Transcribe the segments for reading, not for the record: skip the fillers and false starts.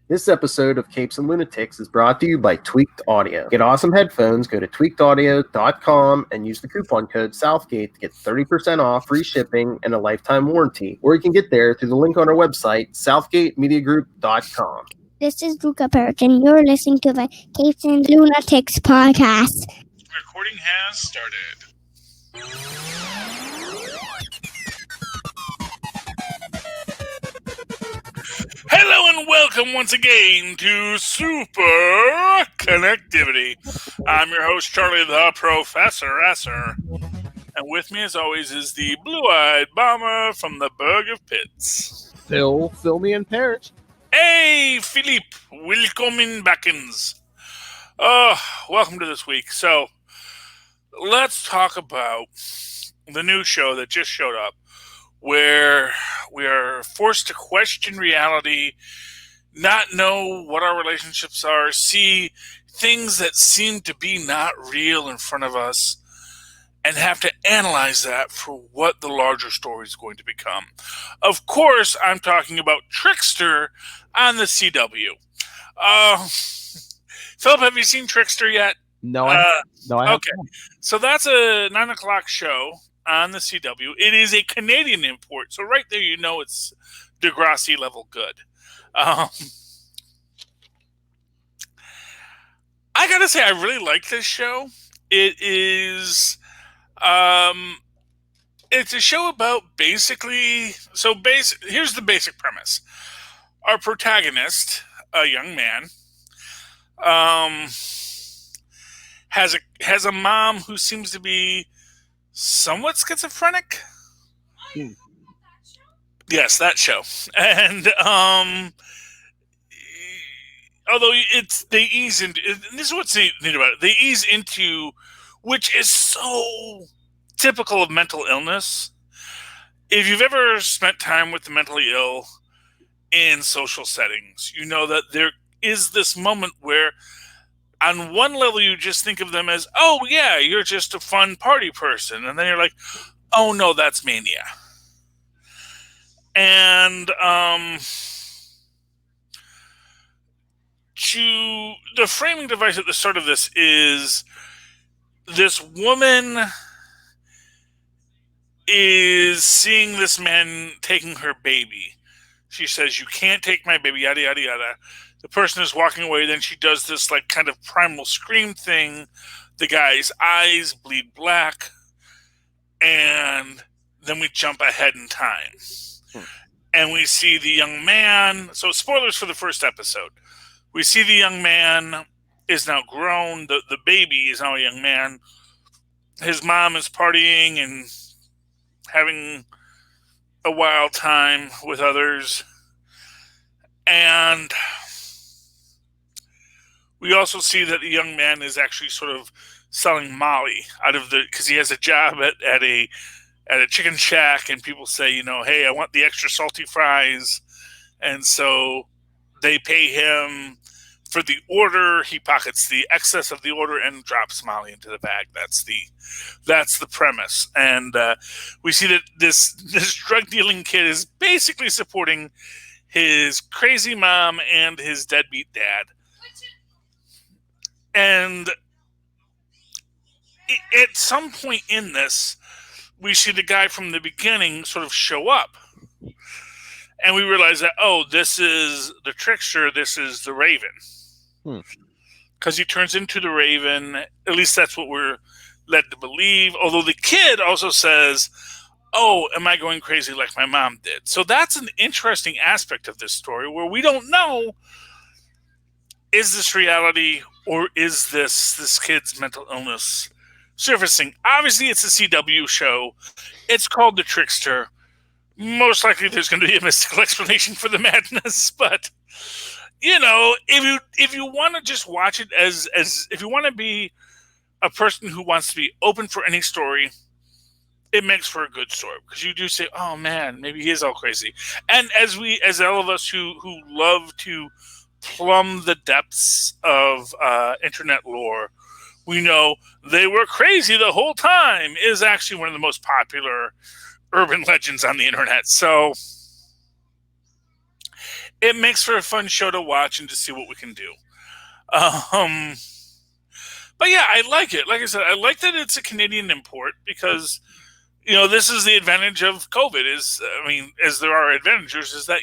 This episode of Capes and Lunatics is brought to you by Tweaked Audio. Get awesome headphones, go to tweakedaudio.com and use the coupon code Southgate to get 30% off, free shipping, and a lifetime warranty. Or you can get there through the link on our website, southgatemediagroup.com. This is Luca Perich, and you're listening to the Capes and Lunatics podcast. Recording has started. Hello and welcome once again to Super Connectivity. I'm your host, Charlie the Professor Esser. And with me, as always, is the blue-eyed bomber from the Burg of Pits. Phil Perich. Hey, Philippe. Willkommen backens. Welcome to this week. So, let's talk about the new show that just showed up, where we are forced to question reality, not know what our relationships are, see things that seem to be not real in front of us, and have to analyze that for what the larger story is going to become. Of course, I'm talking about Trickster on the CW. Philip, have you seen Trickster yet? No, I haven't. Okay, so that's a 9 o'clock show on the CW. It is a Canadian import, so right there you know it's Degrassi level good. I gotta say, I really like this show. It is, it's a show about here's the basic premise. Our protagonist, a young man, has a mom who seems to be somewhat schizophrenic. Yes, that show. And although they ease into, this is what's neat about it. They ease into, which is so typical of mental illness. If you've ever spent time with the mentally ill in social settings, you know that there is this moment where on one level you just think of them as, oh yeah, you're just a fun party person. And then you're like, oh no, that's mania. And the framing device at the start of this is this woman is seeing this man taking her baby. She says, you can't take my baby, yada, yada, yada. The person is walking away. Then she does this like kind of primal scream thing. The guy's eyes bleed black. And then we jump ahead in time. And we see the young man. So spoilers for the first episode. We see the young man is now grown. The baby is now a young man. His mom is partying and having a wild time with others. And we also see that the young man is actually sort of selling Molly because he has a job at a chicken shack, and people say, hey, I want the extra salty fries. And so they pay him for the order. He pockets the excess of the order and drops Molly into the bag. That's the premise. And we see that this drug dealing kid is basically supporting his crazy mom and his deadbeat dad. And at some point in this, we see the guy from the beginning sort of show up. And we realize that, this is the Trickster, this is the Raven. Because he turns into the Raven. At least that's what we're led to believe. Although the kid also says, am I going crazy like my mom did? So that's an interesting aspect of this story where we don't know, is this reality or is this kid's mental illness surfacing? Obviously, it's a CW show. It's called The Trickster. Most likely there's going to be a mystical explanation for the madness, but if you want to just watch it as if you want to be a person who wants to be open for any story, it makes for a good story, because you do say, oh man, maybe he is all crazy. And as all of us who love to plumb the depths of internet lore, we know they were crazy the whole time is actually one of the most popular urban legends on the internet. So it makes for a fun show to watch and to see what we can do. But yeah, I like it. Like I said, I like that it's a Canadian import because, this is the advantage of COVID as there are advantages, is that,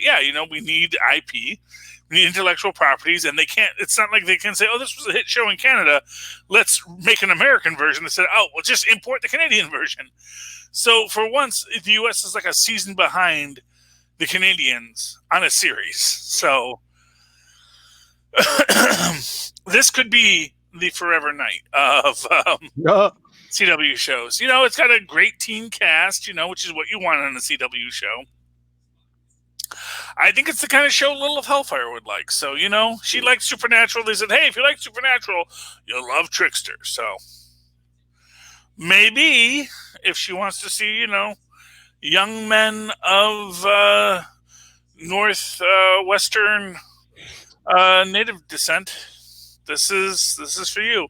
we need IP, we need intellectual properties, and it's not like they can say, oh, this was a hit show in Canada, let's make an American version. They said, oh, well, just import the Canadian version. So for once, the U.S. is like a season behind the Canadians on a series. So this could be the forever night of CW shows. It's got a great teen cast, which is what you want on a CW show. I think it's the kind of show Lilith Hellfire would like. So, she likes Supernatural. They said, hey, if you like Supernatural, you'll love Trickster. So maybe if she wants to see, young men of northwestern native descent, this is for you.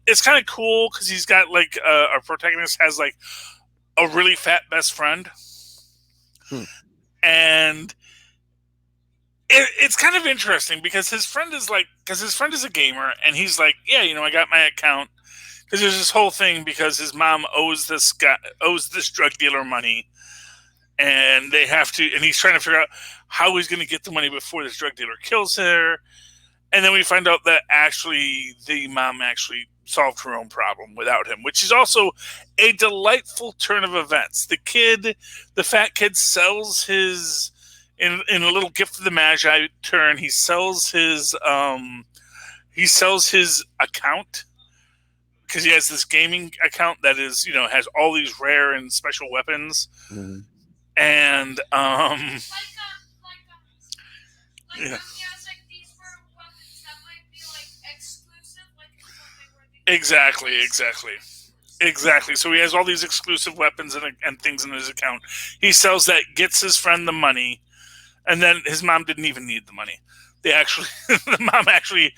It's kind of cool because he's got our protagonist has a really fat best friend, and it's kind of interesting because his friend is a gamer, and he's like, yeah, I got my account because there's this whole thing because his mom owes this drug dealer money, and he's trying to figure out how he's going to get the money before this drug dealer kills her. And then we find out that actually the mom actually solved her own problem without him, which is also a delightful turn of events. The fat kid sells his, in a little gift of the Magi turn, he sells his account because he has this gaming account that is, has all these rare and special weapons. Mm-hmm. And, yeah. Exactly. So he has all these exclusive weapons and things in his account. He sells that, gets his friend the money, and then his mom didn't even need the money. The mom actually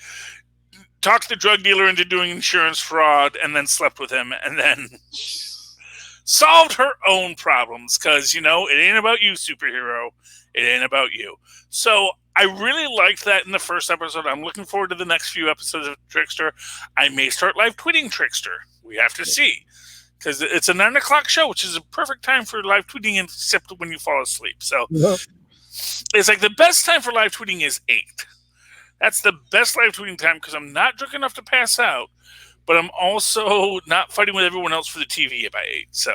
talked the drug dealer into doing insurance fraud, and then slept with him, and then solved her own problems because it ain't about you, superhero. It ain't about you. So I really liked that in the first episode. I'm looking forward to the next few episodes of Trickster. I may start live tweeting Trickster. We have to see. Because it's a 9 o'clock show, which is a perfect time for live tweeting, except when you fall asleep. So It's like the best time for live tweeting is 8. That's the best live tweeting time because I'm not drunk enough to pass out, but I'm also not fighting with everyone else for the TV by 8. So,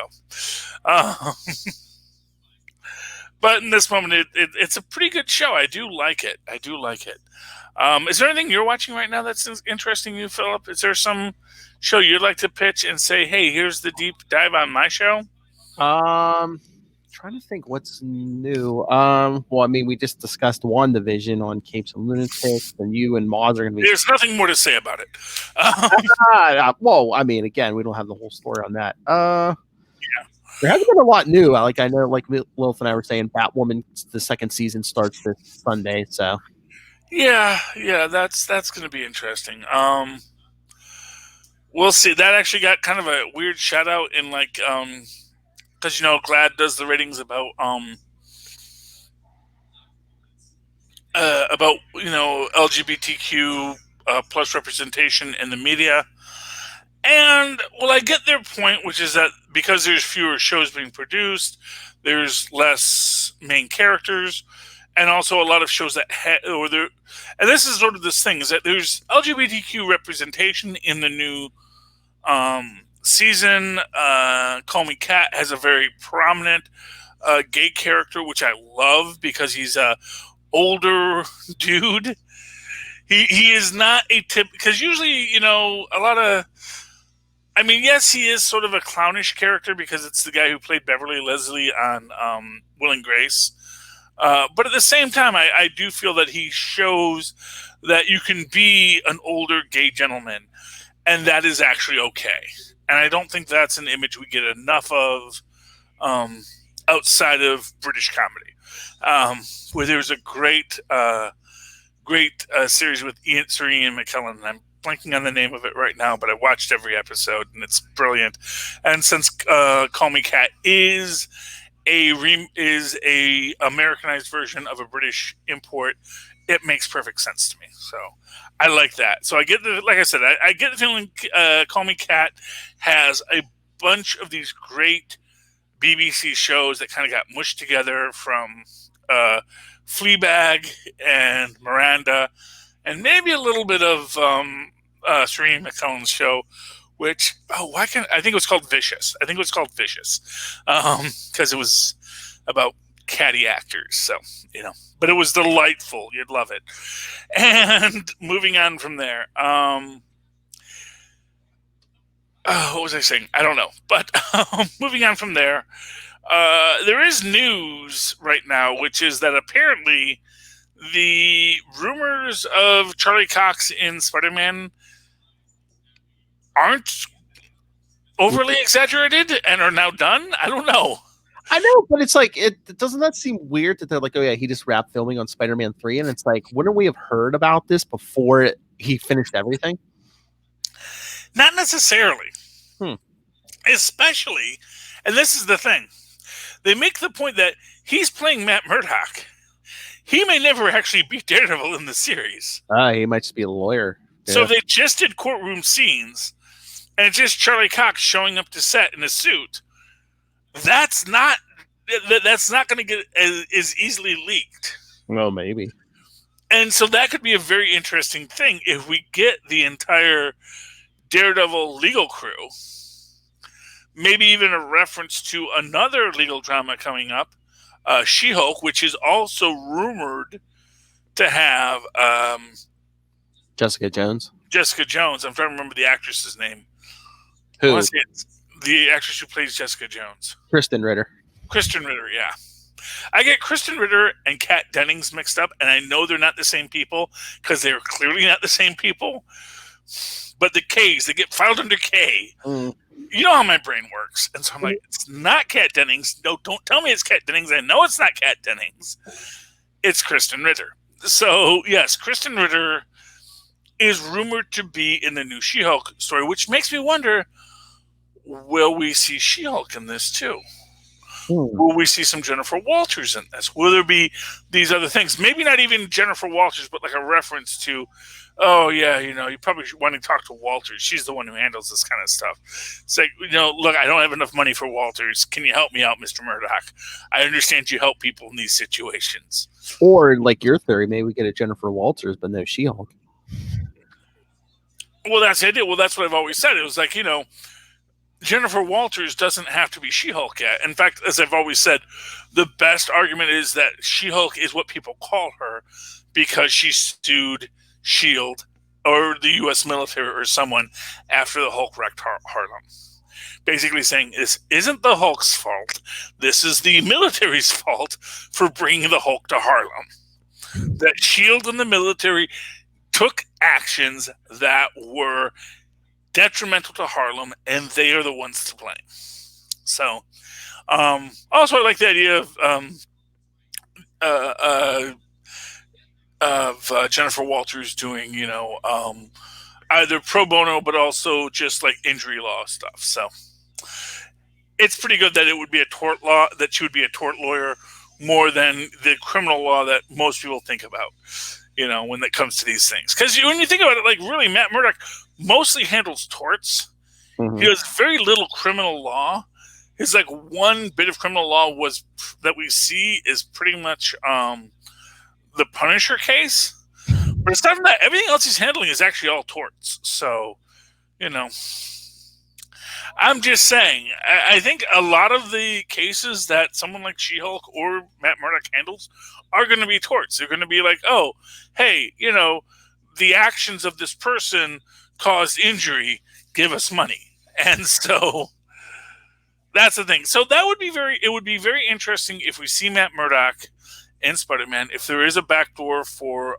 but in this moment, it's a pretty good show. I do like it. Is there anything you're watching right now that's interesting you, Philip? Is there some show you'd like to pitch and say, hey, here's the deep dive on my show? Trying to think what's new. We just discussed WandaVision on Capes and Lunatics, and you and Moz are going to be... There's nothing more to say about it. Again, we don't have the whole story on that. There hasn't been a lot new. I know, Lilith and I were saying, Batwoman, the second season starts this Sunday, so... Yeah, that's going to be interesting. We'll see. That actually got kind of a weird shout out in because GLAAD does the ratings about LGBTQ plus representation in the media, and I get their point, which is that because there's fewer shows being produced, there's less main characters. And also a lot of shows that and this is sort of this thing, is that there's LGBTQ representation in the new season. Call Me Kat has a very prominent gay character, which I love because he's a older dude. He is not a tip, because usually, a lot of, yes, he is sort of a clownish character because it's the guy who played Beverly Leslie on Will and Grace. But at the same time, I do feel that he shows that you can be an older gay gentleman, and that is actually okay. And I don't think that's an image we get enough of outside of British comedy, where there's a great series with Sir Ian McKellen. I'm blanking on the name of it right now, but I watched every episode, and it's brilliant. And since Call Me Kat is a Americanized version of a British import, it makes perfect sense to me. So I like that. So I get like I said, I get the feeling Call Me Kat has a bunch of these great BBC shows that kind of got mushed together from Fleabag and Miranda, and maybe a little bit of Serena McCullen's show, which I think it was called Vicious. I think it was called Vicious because it was about catty actors. So but it was delightful. You'd love it. And moving on from there, what was I saying? I don't know. But moving on from there, there is news right now, which is that apparently the rumors of Charlie Cox in Spider-Man aren't overly exaggerated and are now done. I don't know. I know, but it's like, doesn't that seem weird that they're like, oh yeah, he just wrapped filming on Spider-Man 3, and it's like, wouldn't we have heard about this before he finished everything? Not necessarily. Especially, and this is the thing, they make the point that he's playing Matt Murdock. He may never actually be Daredevil in the series. He might just be a lawyer. Yeah. So they just did courtroom scenes, and it's just Charlie Cox showing up to set in a suit. That's not going to get as easily leaked. Well, maybe. And so that could be a very interesting thing if we get the entire Daredevil legal crew. Maybe even a reference to another legal drama coming up, She-Hulk, which is also rumored to have Jessica Jones. Jessica Jones. I'm trying to remember the actress's name. Who? The actress who plays Jessica Jones. Kristen Ritter. Kristen Ritter, yeah. I get Kristen Ritter and Kat Dennings mixed up, and I know they're not the same people because they're clearly not the same people. But the K's, they get filed under K. You know how my brain works. And so I'm like, it's not Kat Dennings. No, don't tell me it's Kat Dennings. I know it's not Kat Dennings. It's Kristen Ritter. So, yes, Kristen Ritter is rumored to be in the new She-Hulk story, which makes me wonder, will we see She-Hulk in this too? Will we see some Jennifer Walters in this? Will there be these other things? Maybe not even Jennifer Walters, but like a reference to, oh, yeah, you probably want to talk to Walters. She's the one who handles this kind of stuff. It's like, look, I don't have enough money for Walters. Can you help me out, Mr. Murdoch? I understand you help people in these situations. Or, like your theory, maybe we get a Jennifer Walters, but no She-Hulk. Well, that's the idea. Well, that's what I've always said. It was like, Jennifer Walters doesn't have to be She-Hulk yet. In fact, as I've always said, the best argument is that She-Hulk is what people call her because she sued S.H.I.E.L.D. or the U.S. military or someone after the Hulk wrecked Harlem. Basically saying this isn't the Hulk's fault. This is the military's fault for bringing the Hulk to Harlem. That S.H.I.E.L.D. and the military took actions that were detrimental to Harlem, and they are the ones to blame. So, also I like the idea of Jennifer Walters doing, either pro bono, but also just like injury law stuff. So, it's pretty good that it would be a tort law, that she would be a tort lawyer more than the criminal law that most people think about, when it comes to these things. Because when you think about it, like really, Matt Murdock mostly handles torts. Mm-hmm. He does very little criminal law. His like one bit of criminal law that we see is pretty much the Punisher case. But aside from that, everything else he's handling is actually all torts. So, I'm just saying, I think a lot of the cases that someone like She-Hulk or Matt Murdock handles are going to be torts. They're going to be like, oh, hey, the actions of this person caused injury, give us money. And so that's the thing. So it would be very interesting if we see Matt Murdock in Spider-Man, if there is a backdoor for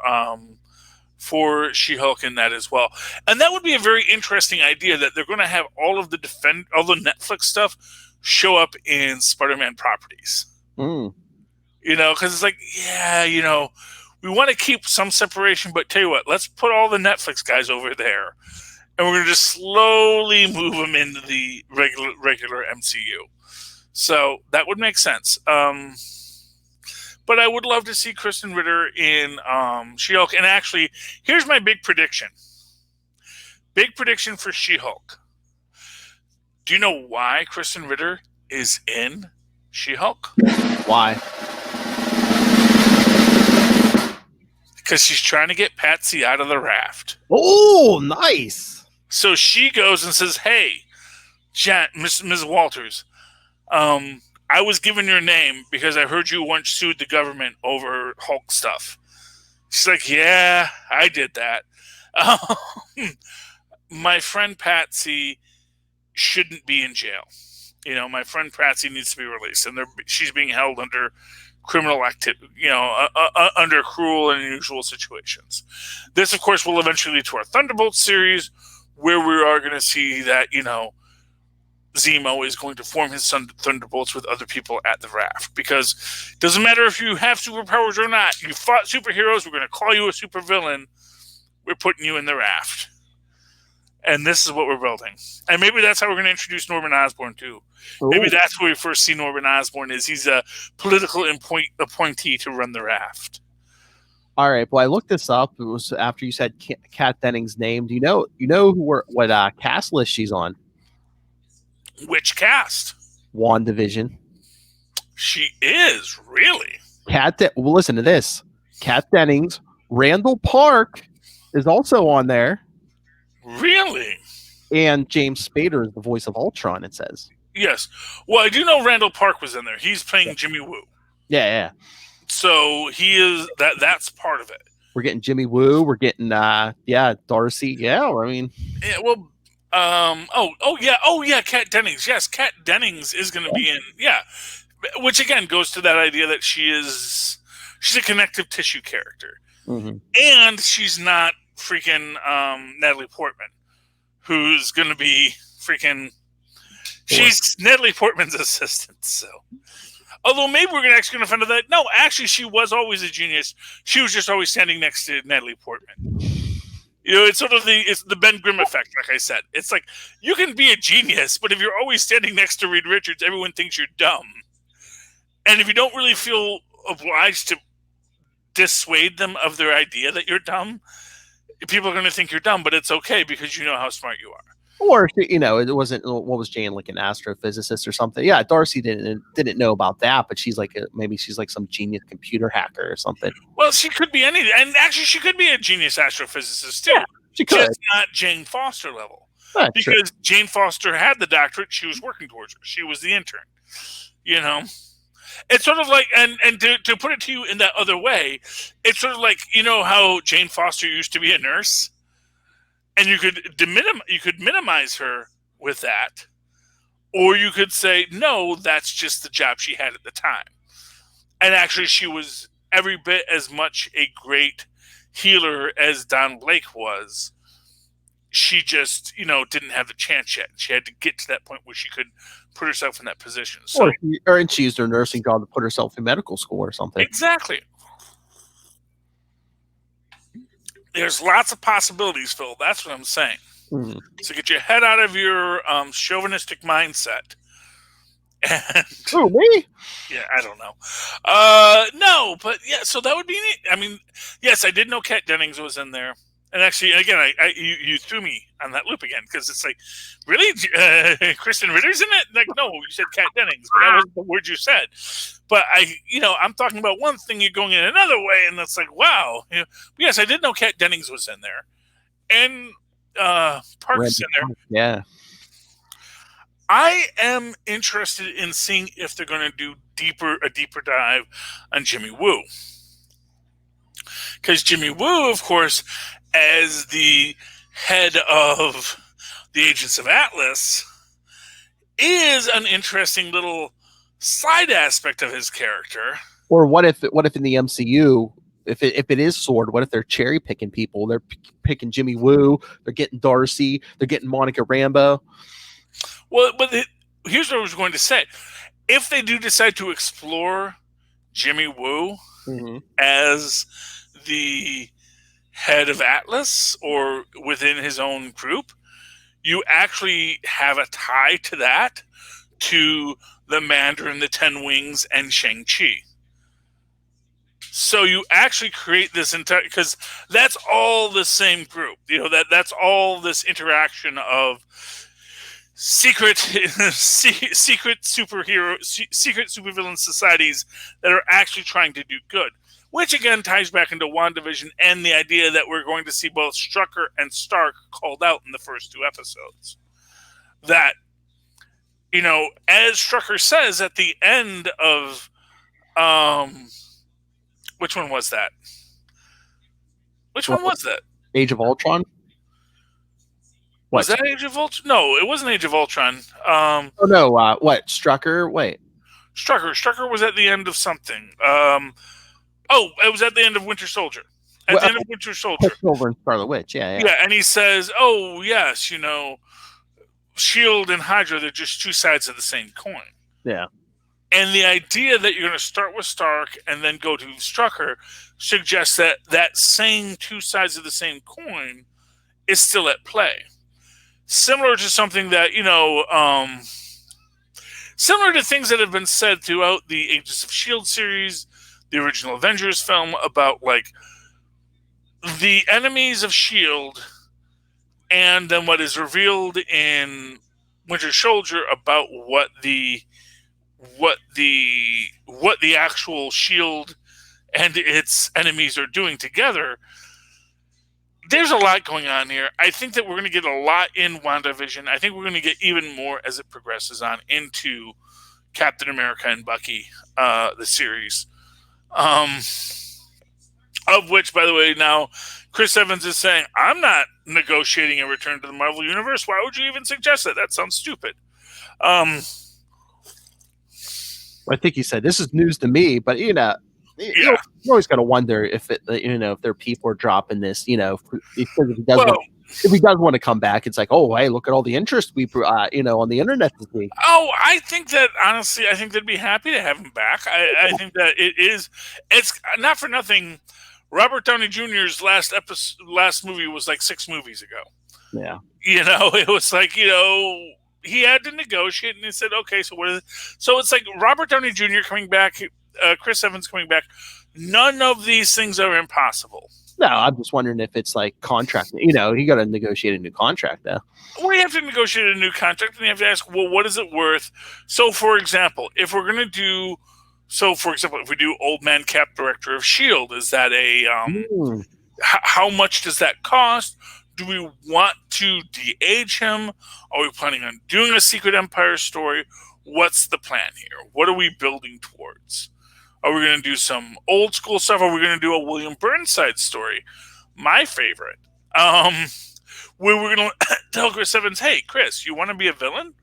She-Hulk in that as well. And that would be a very interesting idea that they're going to have all the Netflix stuff show up in Spider-Man properties. Because it's like, yeah, we want to keep some separation, but tell you what, let's put all the Netflix guys over there, and we're going to just slowly move them into the regular MCU. So that would make sense. But I would love to see Kristen Ritter in She-Hulk. And actually, here's my big prediction. Big prediction for She-Hulk. Do you know why Kristen Ritter is in She-Hulk? Why? Because she's trying to get Patsy out of the raft. Oh, nice. So she goes and says, hey, Ms. Walters, I was given your name because I heard you once sued the government over Hulk stuff. She's like, yeah, I did that. My friend Patsy shouldn't be in jail. You know, my friend Patsy needs to be released, and she's being held under criminal activity, under cruel and unusual situations. This, of course, will eventually lead to our Thunderbolts series, where we are going to see that, Zemo is going to form his Thunderbolts with other people at the raft. Because it doesn't matter if you have superpowers or not. You fought superheroes, we're going to call you a supervillain. We're putting you in the raft. And this is what we're building. And maybe that's how we're going to introduce Norman Osborn, too. Ooh. Maybe that's where we first see Norman Osborn, is he's a political appointee to run the raft. All right. Well, I looked this up. It was after you said Kat Dennings' name. Do you know what cast list she's on? Which cast? WandaVision. She is, really? Well, listen to this. Kat Dennings, Randall Park is also on there. Really? And James Spader is the voice of Ultron, it says. Yes. Well, I do know Randall Park was in there. He's playing Jimmy Woo. Yeah. So he is that's part of it. We're getting Jimmy Woo. We're getting Darcy. Yeah, I mean. Yeah, well, Kat Dennings. Yes, Kat Dennings is going to be in. Yeah, which again goes to that idea that she's a connective tissue character, and she's not freaking Natalie Portman, who's going to be freaking. She's Natalie Portman's assistant. So, although maybe we're actually going to find out that no, actually she was always a genius. She was just always standing next to Natalie Portman. It's sort of the Ben Grimm effect, like I said. It's like, you can be a genius, but if you're always standing next to Reed Richards, everyone thinks you're dumb. And if you don't really feel obliged to dissuade them of their idea that you're dumb, people are going to think you're dumb, but it's okay because you know how smart you are. Or, it wasn't, what was Jane, like an astrophysicist or something? Yeah, Darcy didn't know about that, but she's like, maybe she's like some genius computer hacker or something. Well, she could be anything. And actually, she could be a genius astrophysicist, too. Yeah, she could. Just not Jane Foster level. Because true. Jane Foster had the doctorate. She was working towards her. She was the intern. It's sort of like, and to put it to you in that other way, it's sort of like, how Jane Foster used to be a nurse? And you could minimize her with that, or you could say, no, that's just the job she had at the time. And actually, she was every bit as much a great healer as Don Blake was. She just, didn't have the chance yet. She had to get to that point where she could put herself in that position. So, or she used her nursing job to put herself in medical school or something. Exactly. There's lots of possibilities, Phil. That's what I'm saying. Mm-hmm. So get your head out of your chauvinistic mindset. And, who, me? Yeah, I don't know. No, but yeah, so that would be neat. I mean, yes, I did know Kat Dennings was in there. And actually, again, you threw me on that loop again, because it's like, really? Kristen Ritter's in it? Like, no, you said Kat Dennings, but that wasn't the word you said. But I'm talking about one thing, you're going in another way, and it's like, wow. Yes, I did know Kat Dennings was in there. And Park's in there. Yeah. I am interested in seeing if they're going to do a deeper dive on Jimmy Woo. Because Jimmy Woo, of course, as the head of the Agents of Atlas, is an interesting little side aspect of his character. Or what if in the MCU, if it is Sword, what if they're cherry picking people? They're picking Jimmy Woo, they're getting Darcy, they're getting Monica Rambeau. Well, but here's what I was going to say. If they do decide to explore Jimmy Woo as the head of Atlas or within his own group, you actually have a tie to that, to the Mandarin, the Ten Wings, and Shang-Chi. So you actually create this entire, because that's all the same group. That's all this interaction of secret supervillain societies that are actually trying to do good. Which again ties back into WandaVision and the idea that we're going to see both Strucker and Stark called out in the first 2 episodes. That, as Strucker says at the end of, which one was that? Which one was that? Age of Ultron? Was that Age of Ultron? No, it wasn't Age of Ultron. What? Strucker? Wait. Strucker was at the end of something. It was at the end of Winter Soldier. At the end of Winter Soldier. Quicksilver and Scarlet Witch, yeah. Yeah, and he says, oh, yes, S.H.I.E.L.D. and Hydra, they're just 2 sides of the same coin. Yeah. And the idea that you're going to start with Stark and then go to Strucker suggests that same 2 sides of the same coin is still at play. Similar to something that, similar to things that have been said throughout the Agents of S.H.I.E.L.D. series, the original Avengers film, about, the enemies of S.H.I.E.L.D. and then what is revealed in Winter Soldier about what the actual S.H.I.E.L.D. and its enemies are doing together. There's a lot going on here. I think that we're going to get a lot in WandaVision. I think we're going to get even more as it progresses on into Captain America and Bucky, the series. Of which, by the way, now Chris Evans is saying, I'm not negotiating a return to the Marvel Universe. Why would you even suggest that? That sounds stupid. I think he said, this is news to me, but you always got to wonder if if their people are dropping this, because if he does want to come back, it's like, oh, hey, look at all the interest we on the internet this week. Oh, I think that honestly, I think they'd be happy to have him back. I think that it's not for nothing. Robert Downey Jr.'s last movie was 6 movies ago. Yeah, it was he had to negotiate, and he said, okay, so what is it? So it's Robert Downey Jr. coming back, Chris Evans coming back. None of these things are impossible. No, I'm just wondering if it's contract. You got to negotiate a new contract now. Well, you have to negotiate a new contract, and you have to ask, well, what is it worth? So, for example, if we do Old Man Cap, Director of S.H.I.E.L.D., is that how much does that cost? Do we want to de-age him? Are we planning on doing a Secret Empire story? What's the plan here? What are we building towards? Are we going to do some old school stuff? Are we going to do a William Burnside story? My favorite. Where we're going to tell Chris Evans, hey, Chris, you want to be a villain?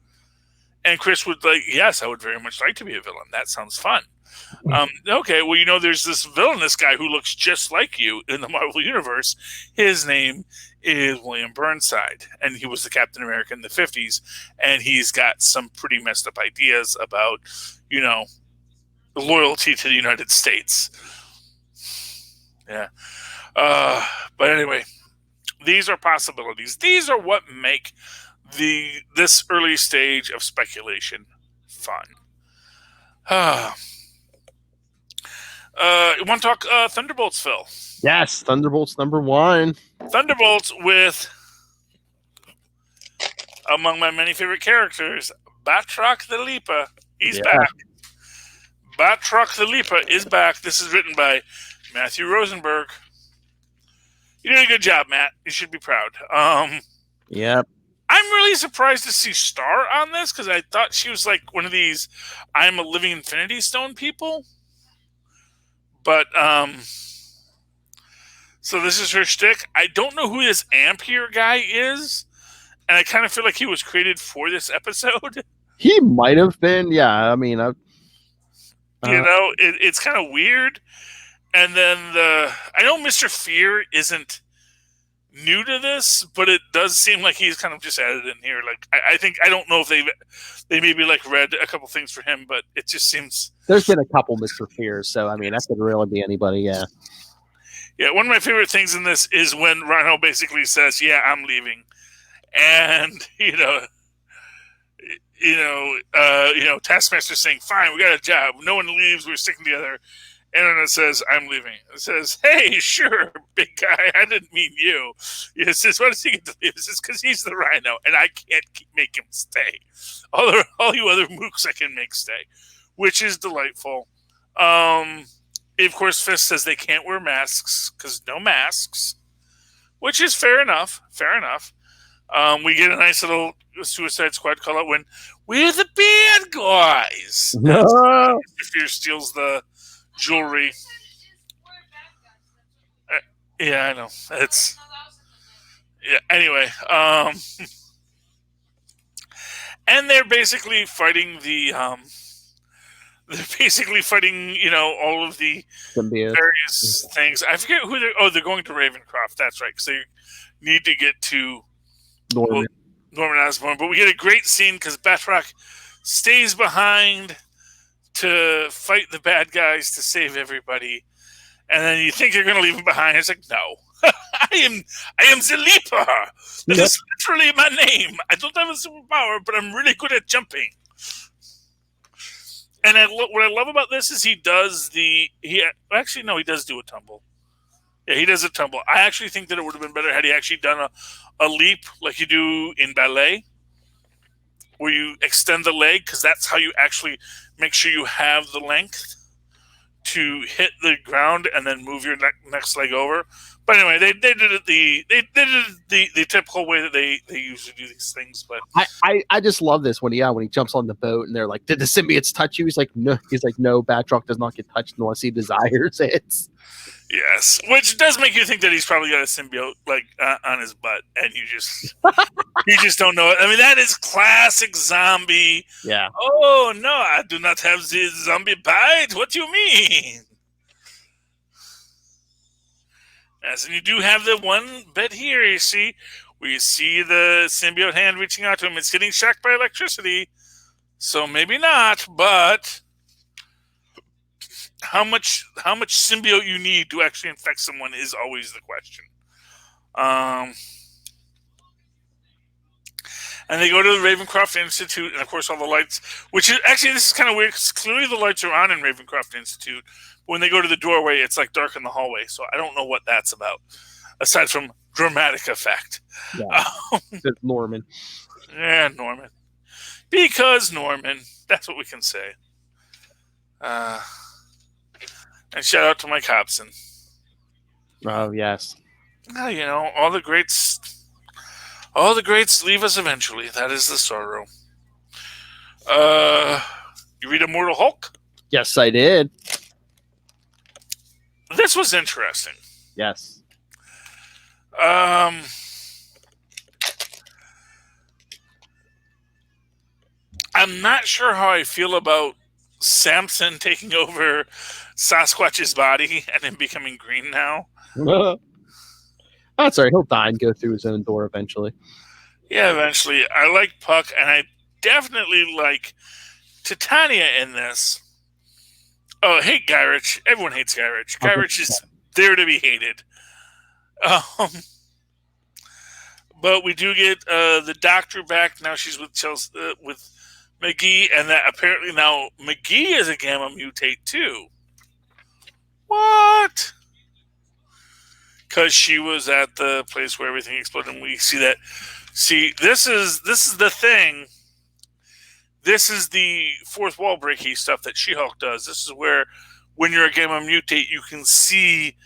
And Chris would yes, I would very much like to be a villain. That sounds fun. Okay, well, there's this villainous guy who looks just like you in the Marvel Universe. His name is William Burnside, and he was the Captain America in the 50s, and he's got some pretty messed up ideas about, loyalty to the United States. Yeah. But anyway, these are possibilities. These are what make this early stage of speculation fun. You want to talk Thunderbolts, Phil? Yes, Thunderbolts #1. Thunderbolts with, among my many favorite characters, Batroc the Leaper. He's back. Batroc the Leaper is back. This is written by Matthew Rosenberg. You did a good job, Matt. You should be proud. Yep. I'm really surprised to see Star on this, because I thought she was one of these I'm a living Infinity Stone people. But, so this is her shtick. I don't know who this Ampere guy is, and I kind of feel like he was created for this episode. He might have been, yeah. I mean, it's kind of weird. And then I know Mr. Fear isn't new to this, but it does seem like he's kind of just added in here. I don't know if they maybe read a couple things for him, but it just seems there's been a couple Mr. Fears, so I mean that could really be anybody. Yeah. One of my favorite things in this is when Rhino basically says, "Yeah, I'm leaving," and Taskmaster saying, "Fine, we got a job. No one leaves. We're sticking together." And then it says, "I'm leaving." It says, "Hey, sure, big guy. I didn't mean you." It says, "Why does he get to leave?" It says, "Because he's the Rhino, and I can't make him stay. All you other mooks I can make stay," which is delightful. Of course, Fist says they can't wear masks because no masks, which is fair enough. Fair enough. We get a nice little Suicide Squad call out when we're the bad guys. No. Mr. Fierce steals the jewelry. Yeah, I know. Anyway, and they're basically fighting all of the Symbiote. various things. I forget who they're going to Ravencroft. That's right, because they need to get to Norman Osborn. But we get a great scene because Batroc stays behind to fight the bad guys to save everybody, and then you think you're going to leave him behind. It's like, no, I am the Leaper. That is literally my name. I don't have a superpower, but I'm really good at jumping. And what I love about this is he does do a tumble. Yeah, he does a tumble. I actually think that it would have been better had he actually done a leap like you do in ballet, where you extend the leg, because that's how you actually make sure you have the length to hit the ground and then move your next leg over. But anyway, they did it the typical way that they usually do these things. But I just love this when he jumps on the boat and they're like, "Did the symbiotes touch you?" He's like, "No." Batroc does not get touched unless he desires it. Yes, which does make you think that he's probably got a symbiote on his butt, and you just don't know it. I mean, that is classic zombie. Yeah. Oh no, I do not have the zombie bite. What do you mean? Yes, and you do have the one bit here. You see, where you see the symbiote hand reaching out to him. It's getting shocked by electricity, so maybe not, but. How much symbiote you need to actually infect someone is always the question. And they go to the Ravencroft Institute, and of course all the lights, which is actually, this is kind of weird because clearly the lights are on in Ravencroft Institute. But when they go to the doorway, it's like dark in the hallway. So I don't know what that's about, aside from dramatic effect. Yeah, it's Norman. Yeah, Norman. Because Norman. That's what we can say. And shout out to Mike Hobson. Oh, yes. All the greats leave us eventually. That is the sorrow. You read Immortal Hulk? Yes, I did. This was interesting. Yes. I'm not sure how I feel about Samson taking over Sasquatch's body and him becoming green now. That's all right. He'll die and go through his own door eventually. Yeah, eventually. I like Puck, and I definitely like Titania in this. Oh, I hate Guy Ritchie. Everyone hates Guy Ritchie. Guy Ritchie is there to be hated. But we do get the Doctor back. Now she's with Chelsea, with McGee, and that apparently now McGee is a gamma mutate too. What? Because she was at the place where everything exploded, and we see that. See, this is the thing. This is the fourth wall breaky stuff that She-Hulk does. This is where, when you're a gamma mutate, you can see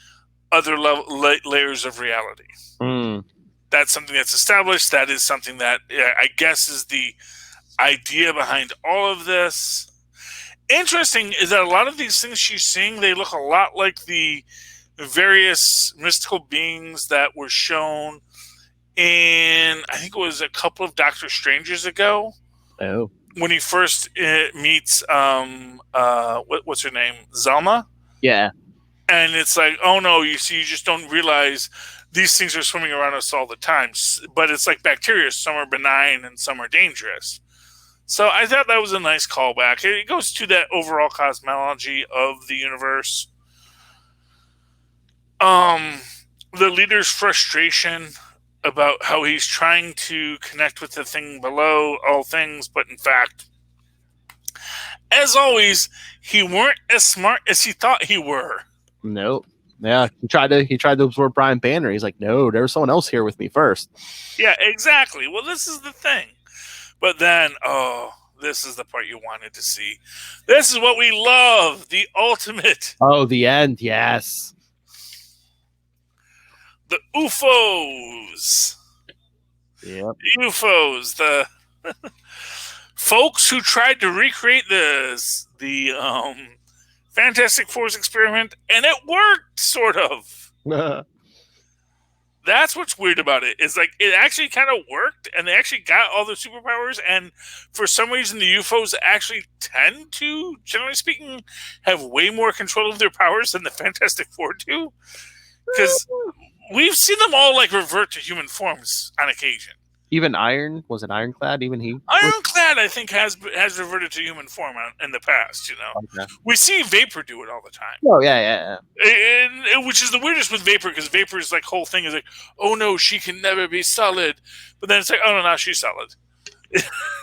other layers of reality. Mm. That's something that's established. That is something that I guess is the idea behind all of this. Interesting is that a lot of these things she's seeing, they look a lot like the various mystical beings that were shown in, I think it was a couple of Doctor Strangers ago. Oh. When he first meets, what's her name? Zelma? Yeah. And it's like, oh no, you see, you just don't realize these things are swimming around us all the time. But it's like bacteria. Some are benign and some are dangerous. So I thought that was a nice callback. It goes to that overall cosmology of the universe. The leader's frustration about how he's trying to connect with the thing below all things, but in fact, as always, he weren't as smart as he thought he were. Nope. Yeah, he tried to absorb Brian Banner. He's like, no, there was someone else here with me first. Yeah, exactly. Well, this is the thing. But then, this is the part you wanted to see. This is what we love. The ultimate. Oh, the end. Yes. The UFOs. Yep. The UFOs. The folks who tried to recreate the Fantastic Four's experiment, and it worked, sort of. That's what's weird about it. Is like it actually kind of worked, and they actually got all the superpowers. And for some reason, the UFOs actually tend to, generally speaking, have way more control of their powers than the Fantastic Four do. Because we've seen them all like revert to human forms on occasion. Even Iron, was it Ironclad? Even he? Ironclad, I think, has reverted to human form in the past. Okay. We see Vapor do it all the time. Oh yeah. And which is the weirdest with Vapor, because Vapor's like whole thing is like, oh no, she can never be solid. But then it's like, oh no, now she's solid.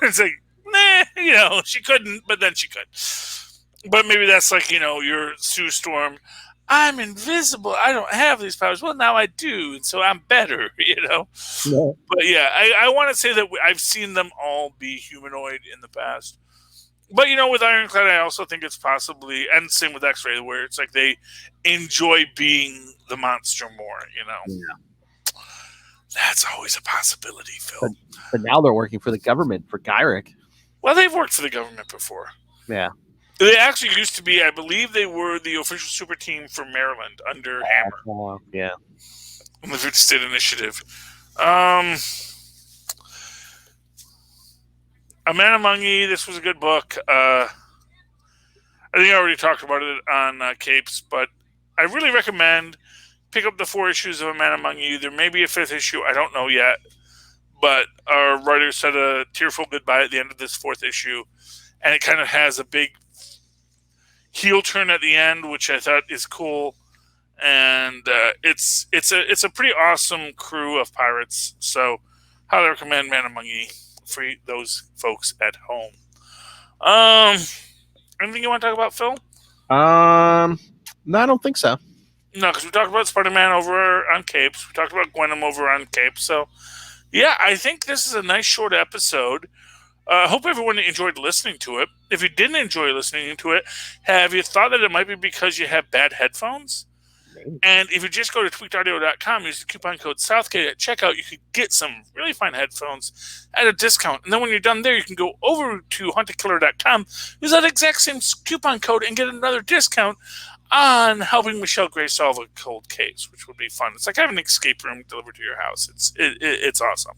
It's like, nah, she couldn't, but then she could. But maybe that's like, your Sue Storm. I'm invisible. I don't have these powers. Well, now I do, and so I'm better, Yeah. But yeah, I want to say that I've seen them all be humanoid in the past. But, with Ironclad, I also think it's possibly, and same with X-Ray, where it's like they enjoy being the monster more, Yeah. That's always a possibility, Phil. But now they're working for the government, for Gyrick. Well, they've worked for the government before. Yeah. They actually used to be, I believe they were the official super team for Maryland under Hammer. Yeah. On the 50 State Initiative. A Man Among Ye, this was a good book. I think I already talked about it on Capes, but I really recommend pick up the 4 issues of A Man Among You. There may be a 5th issue. I don't know yet. But our writer said a tearful goodbye at the end of this 4th issue. And it kind of has a big heel turn at the end, which I thought is cool. And it's a pretty awesome crew of pirates. So highly recommend Man Among Ye for those folks at home. Anything you want to talk about, Phil? No, I don't think so. No, because we talked about Spider-Man over on Capes. We talked about Gwenom over on Capes. So, yeah, I think this is a nice short episode. I hope everyone enjoyed listening to it. If you didn't enjoy listening to it, have you thought that it might be because you have bad headphones? Maybe. And if you just go to tweakedaudio.com, use the coupon code Southgate at checkout, you could get some really fine headphones at a discount. And then when you're done there, you can go over to huntedkiller.com, use that exact same coupon code, and get another discount on helping Michelle Gray solve a cold case, which would be fun. It's like having an escape room delivered to your house. It's awesome.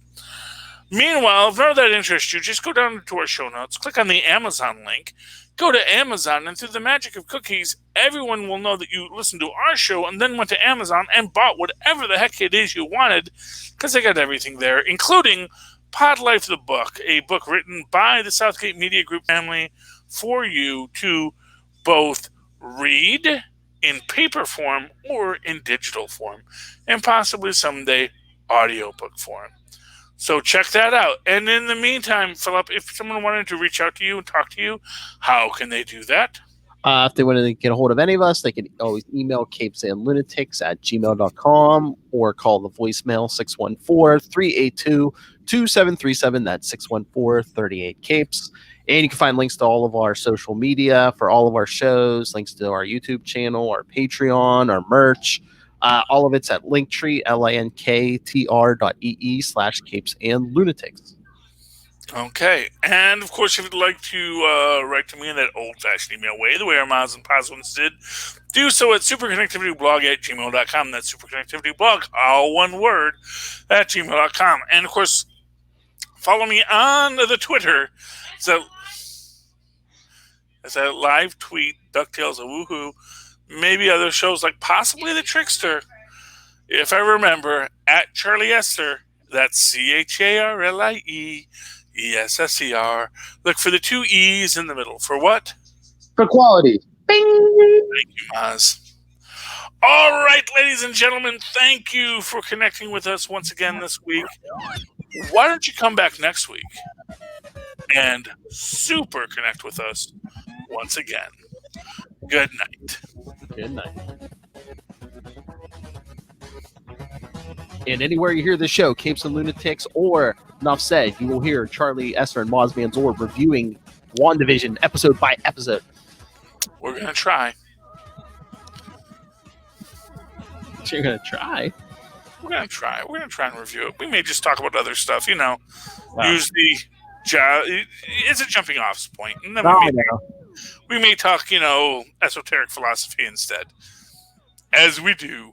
Meanwhile, if none of that interests you, just go down to our show notes, click on the Amazon link, go to Amazon, and through the magic of cookies, everyone will know that you listened to our show and then went to Amazon and bought whatever the heck it is you wanted, because they got everything there, including Pod Life the Book, a book written by the Southgate Media Group family for you to both read in paper form or in digital form, and possibly someday audiobook form. So check that out. And in the meantime, Philip, if someone wanted to reach out to you and talk to you, how can they do that? If they want to get a hold of any of us, they can always email capesandlunatics@gmail.com or call the voicemail 614-382-2737. That's 614-38-CAPES. And you can find links to all of our social media for all of our shows, links to our YouTube channel, our Patreon, our merch. All of it's at Linktree, linktr.ee/capesandlunatics. Okay. And, of course, if you'd like to write to me in that old-fashioned email way, the way our moms and pops once did, do so at superconnectivityblog@gmail.com. That's superconnectivityblog, all one word, at gmail.com. And, of course, follow me on the Twitter. So it's a live tweet, DuckTales, a woohoo, maybe other shows like possibly The Trickster, if I remember, at Charlie Esser. That's CharlieEsser. Look for the 2 E's in the middle. For what? For quality. Bing! Thank you, Maz. All right, ladies and gentlemen, thank you for connecting with us once again this week. Why don't you come back next week and super connect with us once again? Good night. Good night. And anywhere you hear the show, Capes and Lunatics, or Enough Said, you will hear Charlie Esser and Moz Manzor reviewing WandaVision episode by episode. We're going to try. You're going to try? We're going to try. We're going to try and review it. We may just talk about other stuff, Wow. Use the... It's a jumping off point. And then we may talk, esoteric philosophy instead. As we do.